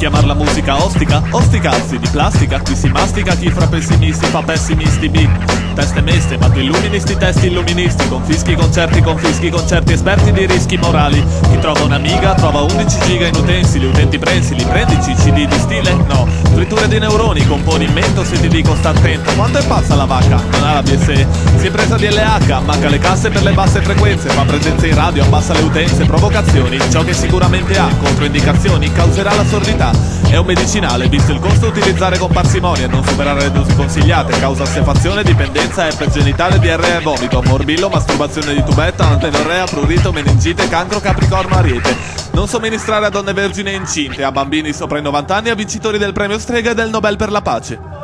Chiamar la musica ostica? Osticazzi di plastica, qui si mastica, chi fra pessimisti fa pessimisti. B, teste meste, ma tu illumini sti testi illuministi. Confischi concerti esperti di rischi morali. Chi trova un'amiga trova 11 giga in utensili, utenti prensili. Prendici CD di stile? No. Fritture di neuroni, componi in mento se ti dico sta attento. Quanto è pazza la vacca? Non ha la BSE. Si è presa di LH, ammacca le casse per le basse frequenze. Fa presenza in radio, abbassa le utenze. Provocazioni, ciò che sicuramente ha controindicazioni, causerà la sordità. È un medicinale, visto il costo utilizzare con parsimonia e non superare le dosi consigliate. Causa assefazione, dipendenza, herpes genitale, diarrea e vomito. Morbillo, masturbazione di tubetta, antenorrea, prurito, meningite, cancro, capricorno, ariete. Non somministrare a donne vergini e incinte, a bambini sopra i 90 anni, a vincitori del premio Strega e del Nobel per la pace.